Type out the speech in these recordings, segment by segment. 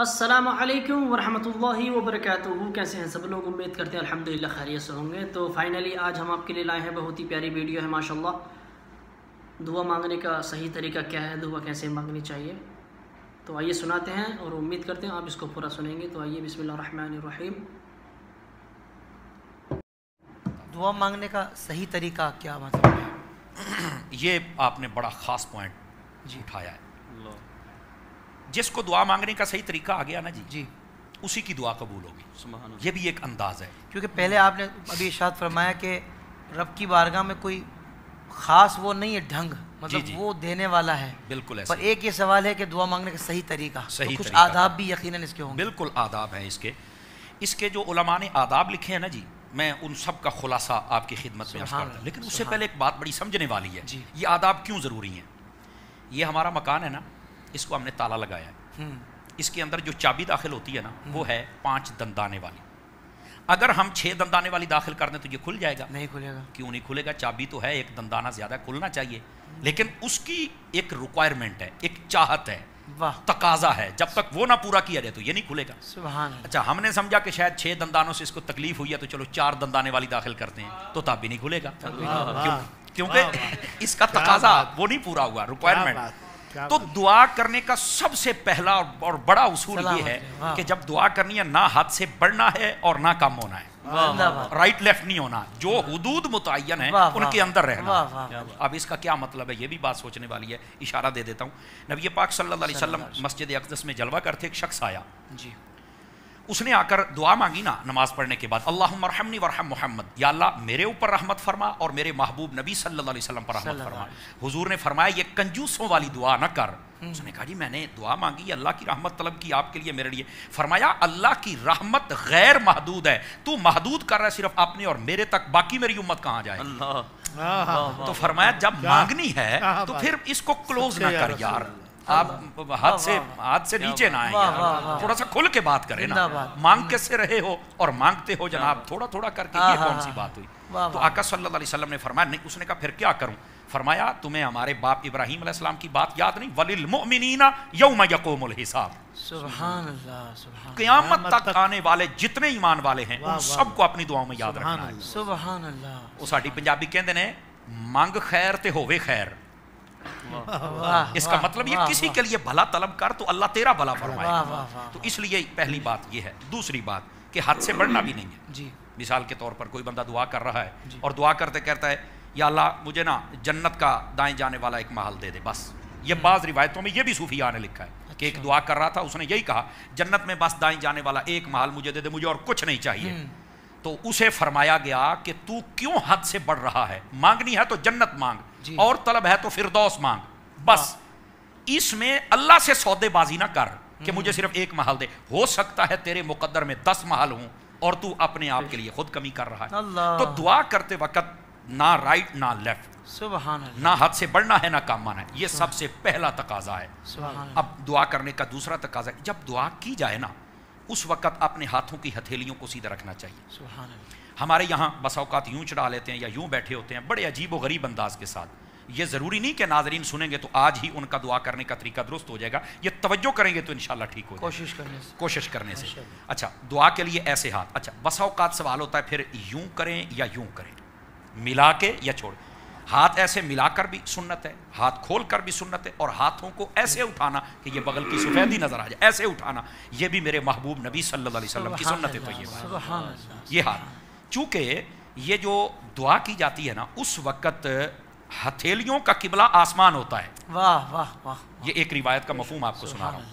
السلام علیکم ورحمۃ اللہ وبرکاتہ۔ کیسے ہیں سب لوگ؟ امید کرتے ہیں الحمدللہ خیریت سے ہوں گے۔ تو فائنلی آج ہم آپ کے لیے لائے ہیں بہت ہی پیاری ویڈیو ہے ماشاءاللہ، دعا مانگنے کا صحیح طریقہ کیا ہے، دعا کیسے مانگنی چاہیے۔ تو آئیے سناتے ہیں اور امید کرتے ہیں آپ اس کو پورا سنیں گے۔ تو آئیے بسم اللہ الرحمن الرحیم۔ دعا مانگنے کا صحیح طریقہ کیا مطلب ہے؟ یہ آپ نے بڑا خاص پوائنٹ اٹھایا ہے۔ جس کو دعا مانگنے کا صحیح طریقہ آ گیا نا جی اسی کی دعا قبول ہوگی۔ یہ بھی ایک انداز ہے، کیونکہ پہلے آپ نے ابھی ارشاد فرمایا کہ رب کی بارگاہ میں کوئی خاص وہ نہیں ہے ڈھنگ، مطلب وہ دینے والا ہے۔ بالکل ایسا۔ پر ایک یہ سوال ہے کہ دعا مانگنے کا صحیح طریقہ، صحیح کچھ طریقہ آداب بھی یقیناً اس کے ہوں گے۔ بالکل آداب ہیں اس کے جو علماء نے آداب لکھے ہیں نا جی، میں ان سب کا خلاصہ آپ کی خدمت میں عرض کرتا ہوں، لیکن اس سے پہلے ایک بات بڑی سمجھنے والی ہے۔ یہ آداب کیوں ضروری ہیں؟ یہ ہمارا مکان ہے نا، اس کو ہم نے تالا لگایا ہے، اس کے اندر جو چابی داخل ہوتی ہے نا وہ ہے 5 دندانے والی۔ اگر ہم 6 دندانے والی داخل کر دیں تو یہ کھل جائے گا؟ نہیں کھلے گا۔ کیوں نہیں کھلے گا؟ چابی تو ہے، ایک دندانہ زیادہ کھلنا چاہیے، لیکن اس کی ایک ریکوائرمنٹ ہے، ایک چاہت ہے، تقاضا ہے، جب تک وہ نہ پورا کیا جائے تو یہ نہیں کھلے گا۔ سبحان اللہ۔ اچھا، ہم نے سمجھا کہ شاید 6 دندانوں سے اس کو تکلیف ہوئی ہے تو چلو 4 دندانے والی داخل کرتے ہیں، تو تب بھی نہیں کھلے گا، کیونکہ اس کا تقاضا وہ نہیں پورا ہوا، ریکوائرمنٹ۔ تو دعا کرنے کا سب سے پہلا اور بڑا اصول یہ ہے کہ جب دعا کرنی ہے نہ ہاتھ سے بڑھنا ہے اور نہ کم ہونا ہے، رائٹ لیفٹ نہیں ہونا، جو حدود متعین ہیں ان کے اندر رہنا۔ اب اس کا کیا مطلب ہے یہ بھی بات سوچنے والی ہے، اشارہ دے دیتا ہوں۔ نبی پاک صلی اللہ علیہ وسلم مسجد اقدس میں جلوہ کرتے، ایک شخص آیا، اس نے آ کر دعا مانگی نا نماز پڑھنے کے بعد، اللہم ارحمنی ورحم محمد، یا اللہ میرے اوپر رحمت فرما اور میرے محبوب نبی صلی اللہ علیہ وسلم پر رحمت فرما۔ حضور نے فرمایا یہ کنجوسوں والی دعا نہ کر۔ اس نے کہا جی میں نے دعا مانگی، اللہ کی رحمت طلب کی آپ کے لیے، میرے لیے۔ فرمایا اللہ کی رحمت غیر محدود ہے، تو محدود کر رہا ہے صرف اپنے اور میرے تک، باقی میری امت کہاں جائے؟ تو فرمایا جب مانگنی ہے تو پھر اس کو کلوز نہ کر یار، آپ ہاتھ سے نیچے نہ آئیں یار، تھوڑا سا کھل کے بات کریں نا، مانگ کے سے رہے ہو اور مانگتے ہو جناب، تھوڑا تھوڑا کر کے، یہ کون سی بات ہوئی؟ تو آقا صلی اللہ علیہ وسلم نے فرمایا نہیں، اس نے کہا پھر کیا کروں؟ فرمایا تمہیں ہمارے باپ ابراہیم علیہ السلام کی بات یاد نہیں؟ وَلِلْمُؤْمِنِينَ يَوْمَ يَقُومُ الْحِسَابُ۔ سبحان اللہ، سبحان قیامت تک آنے والے جتنے ایمان والے ہیں ان سب کو اپنی دعاؤں میں یاد رکھنا ہے۔ سبحان اللہ۔ وہ ساڈی پنجابی کہندے نے مانگ خیر تے ہووے خیر۔ اس کا مطلب یہ کسی کے لیے بھلا طلب کر تو اللہ تیرا بھلا فرمائے گا۔ تو اس لیے پہلی بات یہ ہے۔ دوسری بات کہ حد سے بڑھنا بھی نہیں ہے۔ مثال کے طور پر کوئی بندہ دعا کر رہا ہے اور دعا کرتے کہتا ہے یا اللہ مجھے نا جنت کا دائیں جانے والا ایک محل دے دے بس۔ یہ بعض روایتوں میں یہ بھی صوفیاء نے لکھا ہے کہ ایک دعا کر رہا تھا، اس نے یہی کہا جنت میں بس دائیں جانے والا ایک محل مجھے دے دے، مجھے اور کچھ نہیں چاہیے۔ تو اسے فرمایا گیا کہ تو کیوں حد سے بڑھ رہا ہے؟ مانگنی ہے تو جنت مانگ، اور طلب ہے تو فردوس مانگ، بس اس میں اللہ سے سودے بازی نہ کر کہ مجھے صرف ایک محل دے۔ ہو سکتا ہے تیرے مقدر میں 10 محل ہوں اور تو اپنے آپ کے لیے خود کمی کر رہا ہے۔ تو دعا کرتے وقت نہ رائٹ نہ لیفٹ، سبحان اللہ، نہ حد سے بڑھنا ہے نہ کم آنا ہے، یہ سب سے پہلا تقاضا ہے۔ اب دعا کرنے کا دوسرا تقاضا ہے، جب دعا کی جائے نا اس وقت اپنے ہاتھوں کی ہتھیلیوں کو سیدھا رکھنا چاہیے۔ سبحان اللہ۔ ہمارے یہاں بس اوقات یوں چڑھا لیتے ہیں یا یوں بیٹھے ہوتے ہیں بڑے عجیب و غریب انداز کے ساتھ۔ یہ ضروری نہیں کہ ناظرین سنیں گے تو آج ہی ان کا دعا کرنے کا طریقہ درست ہو جائے گا، یہ توجہ کریں گے تو انشاءاللہ ٹھیک ہو جائے گا، کوشش کرنے سے۔ اچھا دعا کے لیے ایسے ہاتھ، اچھا بس اوقات سوال ہوتا ہے پھر یوں کریں یا یوں کریں، ملا کے یا چھوڑ۔ ہاتھ ایسے ملا کر بھی سنت ہے، ہاتھ کھول کر بھی سنت ہے، اور ہاتھوں کو ایسے اٹھانا کہ یہ بغل کی سفیدی نظر آ جائے، ایسے اٹھانا، یہ بھی میرے محبوب نبی صلی اللہ علیہ وسلم کی سنت طیبہ۔ یہ ہاتھ چونکہ یہ جو دعا کی جاتی ہے نا اس وقت ہتھیلیوں کا قبلہ آسمان ہوتا ہے۔ واہ واہ واہ، یہ ایک روایت کا مفہوم آپ کو سنا رہا ہوں۔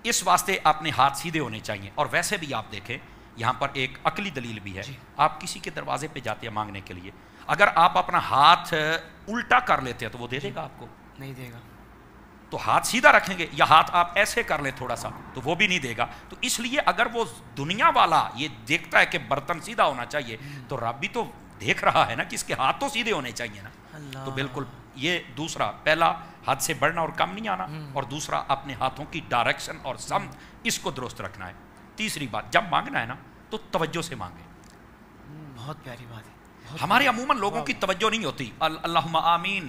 اس واسطے اپنے ہاتھ سیدھے ہونے چاہیے۔ اور ویسے بھی آپ دیکھیں یہاں پر ایک عقلی دلیل بھی ہے، آپ کسی کے دروازے پہ جاتے ہیں مانگنے کے لیے، اگر آپ اپنا ہاتھ الٹا کر لیتے ہیں تو وہ دے دے گا آپ کو؟ نہیں دے گا۔ تو ہاتھ سیدھا رکھیں گے یا ہاتھ آپ ایسے کر لیں تھوڑا سا تو وہ بھی نہیں دے گا۔ تو اس لیے اگر وہ دنیا والا یہ دیکھتا ہے کہ برتن سیدھا ہونا چاہیے تو رب بھی تو دیکھ رہا ہے نا کہ اس کے ہاتھ تو سیدھے ہونے چاہیے نا۔ تو بالکل یہ دوسرا، پہلا حد سے بڑھنا اور کم نہیں آنا، اور دوسرا اپنے ہاتھوں کی ڈائریکشن اور سمت اس کو درست رکھنا ہے۔ تیسری بات جب مانگنا ہے نا تو توجہ سے مانگیں۔ بہت پیاری بات ہے۔ ہمارے عموماً لوگوں کی توجہ نہیں ہوتی، اللہم آمین